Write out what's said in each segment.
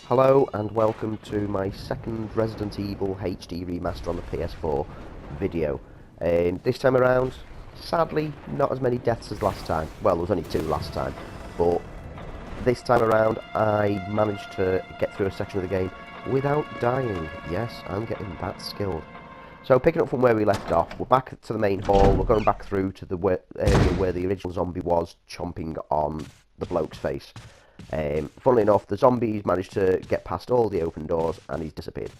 Hello and welcome to my second Resident Evil HD remaster on the PS4 video. This time around, sadly, not as many deaths as last time. Well, there was only 2 last time, but this time around I managed to get through a section of the game without dying. Yes, I'm getting that skilled. So picking up from where we left off, we're back to the main hall. We're going back through to the area where the original zombie was, chomping on the bloke's face. Funnily enough, the zombies managed to get past all the open doors and he's disappeared.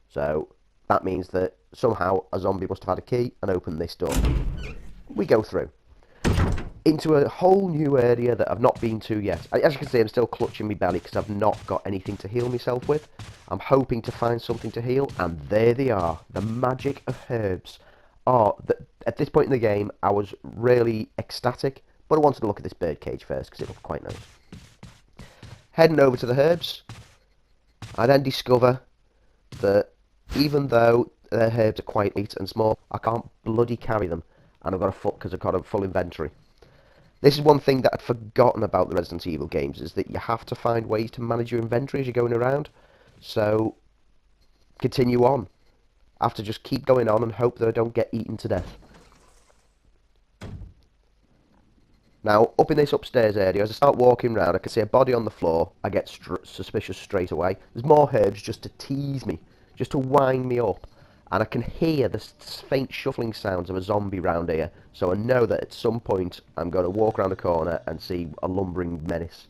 So that means that somehow a zombie must have had a key and opened this door. We go through into a whole new area that I've not been to yet. As you can see, I'm still clutching my belly because I've not got anything to heal myself with. I'm hoping to find something to heal, and there they are. The magic of herbs. At this point in the game, I was really ecstatic, but I wanted to look at this birdcage first because it looked quite nice. Heading over to the herbs, I then discover that even though the herbs are quite light and small, I can't bloody carry them, and I've got a full inventory. This is one thing that I'd forgotten about the Resident Evil games, is that you have to find ways to manage your inventory as you're going around. So, continue on. I have to just keep going on and hope that I don't get eaten to death. Now, up in this upstairs area, as I start walking around, I can see a body on the floor. I get suspicious straight away. There's more herbs just to tease me, just to wind me up. And I can hear the faint shuffling sounds of a zombie round here, so I know that at some point I'm going to walk around the corner and see a lumbering menace.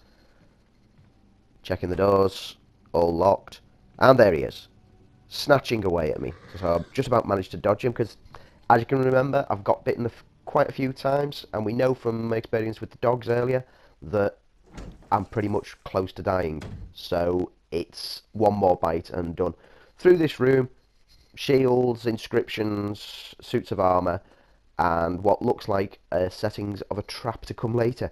Checking the doors, all locked, and there he is, snatching away at me. So I've just about managed to dodge him, because as you can remember, I've got bitten quite a few times, and we know from my experience with the dogs earlier that I'm pretty much close to dying. So it's one more bite and done. Through this room, shields, inscriptions, suits of armour, and what looks like settings of a trap to come later.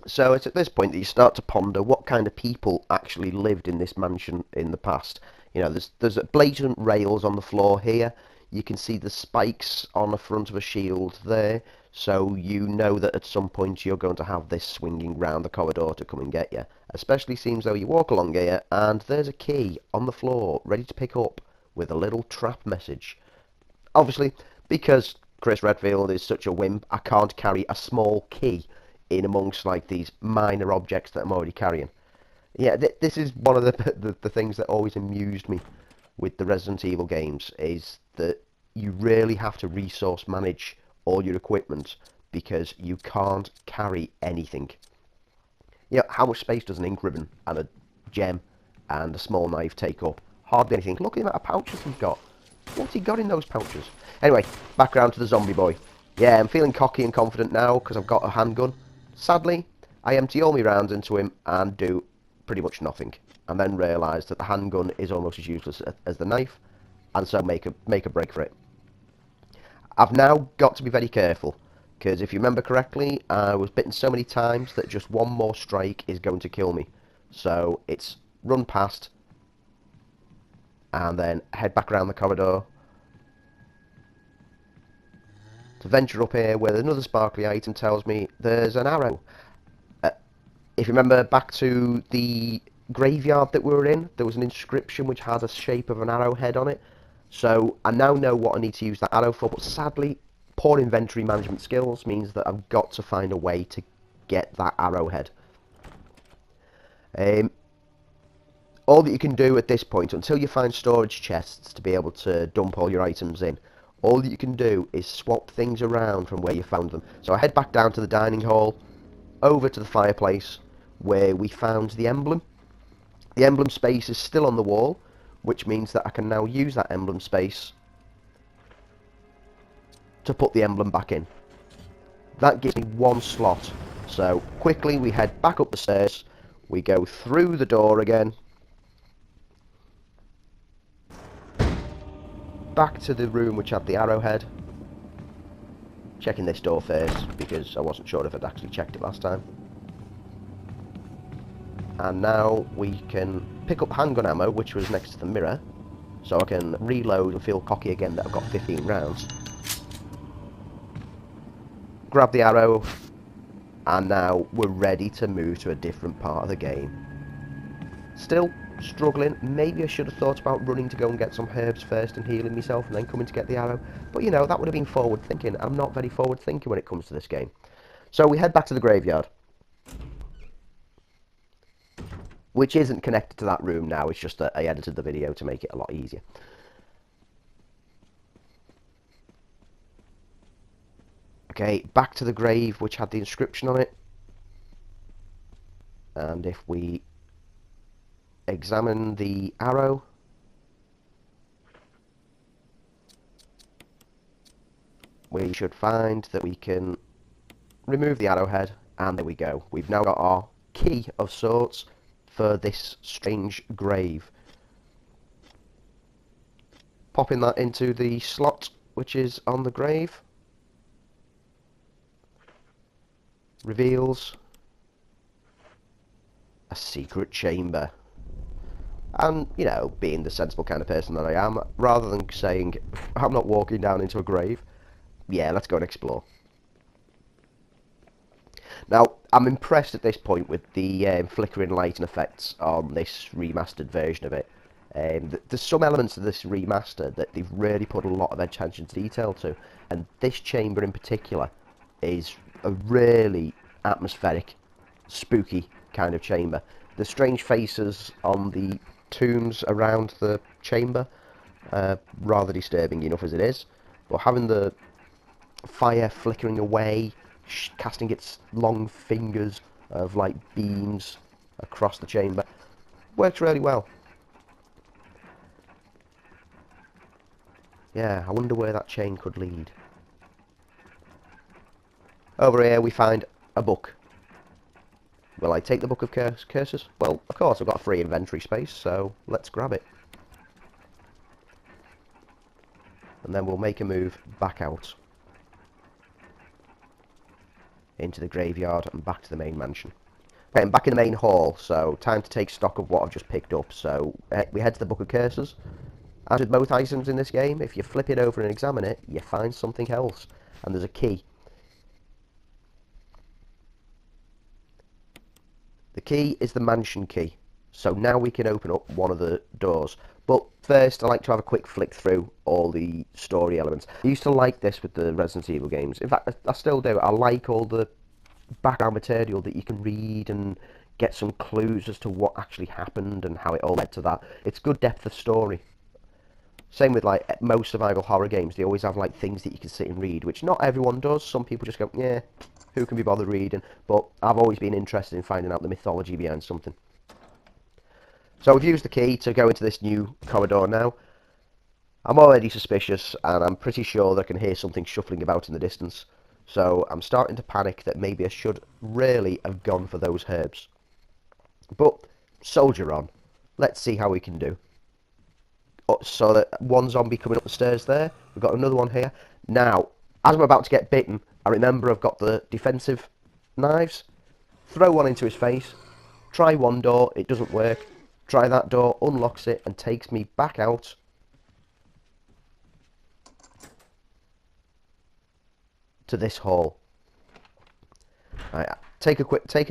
So it's at this point that you start to ponder what kind of people actually lived in this mansion in the past. You know, there's blatant rails on the floor here. You can see the spikes on the front of a shield there, so you know that at some point you're going to have this swinging round the corridor to come and get you. Especially seems though you walk along here and there's a key on the floor ready to pick up with a little trap message. Obviously, because Chris Redfield is such a wimp, I can't carry a small key in amongst like these minor objects that I'm already carrying. Yeah, this is one of the things that always amused me with the Resident Evil games, is that you really have to resource manage all your equipment because you can't carry anything. You know, how much space does an ink ribbon and a gem and a small knife take up? Hardly anything. Look at the amount of pouches he's got. What's he got in those pouches? Anyway, back round to the zombie boy. Yeah, I'm feeling cocky and confident now because I've got a handgun. Sadly, I empty all my rounds into him and do pretty much nothing, and then realise that the handgun is almost as useless as the knife, and so make a break for it. I've now got to be very careful, because if you remember correctly, I was bitten so many times that just one more strike is going to kill me. So it's run past, and then head back around the corridor, to venture up here where another sparkly item tells me there's an arrow. If you remember back to the graveyard that we were in, there was an inscription which had a shape of an arrowhead on it. So I now know what I need to use that arrow for, but sadly, poor inventory management skills means that I've got to find a way to get that arrowhead. All that you can do at this point, until you find storage chests to be able to dump all your items in, all that you can do is swap things around from where you found them. So I head back down to the dining hall, over to the fireplace, where we found the emblem. The emblem space is still on the wall, which means that I can now use that emblem space to put the emblem back in. That gives me 1 slot. So quickly we head back up the stairs, we go through the door again, back to the room which had the arrowhead, checking this door first because I wasn't sure if I'd actually checked it last time. And now we can pick up handgun ammo, which was next to the mirror, so I can reload and feel cocky again that I've got 15 rounds. Grab the arrow, And now we're ready to move to a different part of the game. Still struggling. Maybe I should have thought about running to go and get some herbs first and healing myself and then coming to get the arrow. But you know, that would have been forward thinking. I'm not very forward thinking when it comes to this game. So we head back to the graveyard, which isn't connected to that room now. It's just that I edited the video to make it a lot easier. Okay, back to the grave which had the inscription on it. And if we examine the arrow, we should find that we can remove the arrowhead, and there we go. We've now got our key of sorts for this strange grave. Popping that into the slot which is on the grave reveals a secret chamber. And, you know, being the sensible kind of person that I am, rather than saying, I'm not walking down into a grave, yeah, let's go and explore. Now, I'm impressed at this point with the flickering light and effects on this remastered version of it. There's some elements of this remaster that they've really put a lot of attention to detail to, and this chamber in particular is a really atmospheric, spooky kind of chamber. The strange faces on the tombs around the chamber, rather disturbing enough as it is, but having the fire flickering away, casting its long fingers of like beams across the chamber, works really well. Yeah, I wonder where that chain could lead. Over here we find a book. Will I take the book of curses? Well, of course, I've got a free inventory space, so let's grab it. And then we'll make a move back out into the graveyard and back to the main mansion. Okay, I'm back in the main hall, so time to take stock of what I've just picked up. So we head to the book of curses. As with most items in this game, if you flip it over and examine it, you find something else, and there's a key. The key is the mansion key, so now we can open up one of the doors. But first, I like to have a quick flick through all the story elements. I used to like this with the Resident Evil games. In fact, I still do. I like all the background material that you can read and get some clues as to what actually happened and how it all led to that. It's good depth of story. Same with like most survival horror games. They always have like things that you can sit and read, which not everyone does. Some people just go, yeah, who can be bothered reading? But I've always been interested in finding out the mythology behind something. So we've used the key to go into this new Commodore now. I'm already suspicious, and I'm pretty sure that I can hear something shuffling about in the distance. So I'm starting to panic that maybe I should really have gone for those herbs. But soldier on. Let's see how we can do. So that one zombie coming up the stairs there. We've got another one here. Now, as I'm about to get bitten, I remember I've got the defensive knives. Throw one into his face. Try one door, it doesn't work. Try that door, unlocks it, and takes me back out to this hall. Right, taking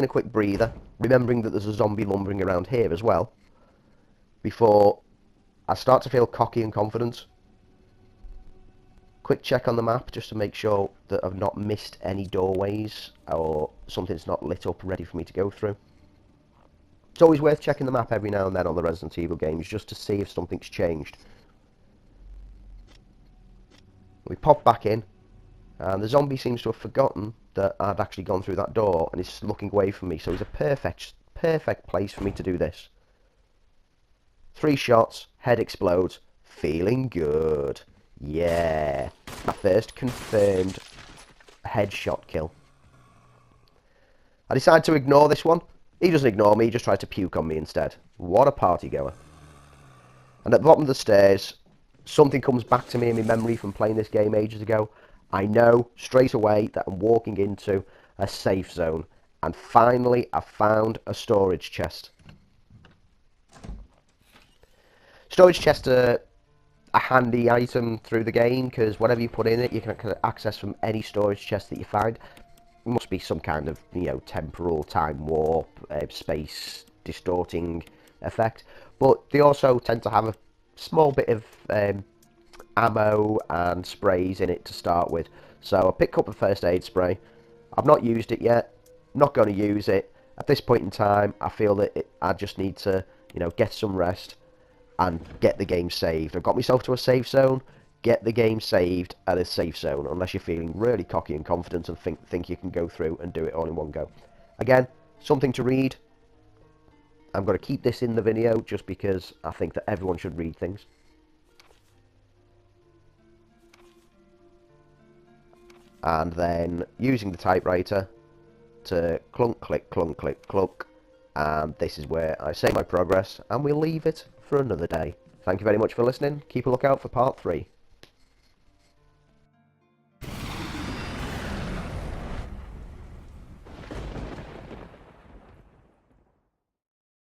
a quick breather, remembering that there's a zombie lumbering around here as well, before I start to feel cocky and confident. Quick check on the map just to make sure that I've not missed any doorways or something's not lit up ready for me to go through. It's always worth checking the map every now and then on the Resident Evil games just to see if something's changed. We pop back in, and the zombie seems to have forgotten that I'd actually gone through that door and is looking away from me, so it's a perfect place for me to do this. 3 shots, head explodes, feeling good. Yeah, my first confirmed headshot kill. I decide to ignore this one. He doesn't ignore me, he just tries to puke on me instead. What a party goer. And at the bottom of the stairs, something comes back to me in my memory from playing this game ages ago. I know straight away that I'm walking into a safe zone. And finally, I found a storage chest. Storage chests are a handy item through the game because whatever you put in it, you can access from any storage chest that you find. must be some kind of, you know, temporal time warp, space distorting effect. But they also tend to have a small bit of ammo and sprays in it to start with. So I pick up a first aid spray. I've not used it yet, not going to use it. At this point in time, I feel that I just need to, you know, get some rest and get the game saved. I've got myself to a safe zone. Get the game saved at a safe zone, unless you're feeling really cocky and confident and think you can go through and do it all in one go. Again, something to read. I'm going to keep this in the video just because I think that everyone should read things. And then using the typewriter to clunk, click, clunk, click, clunk. And this is where I save my progress, and we'll leave it for another day. Thank you very much for listening. Keep a lookout for part 3.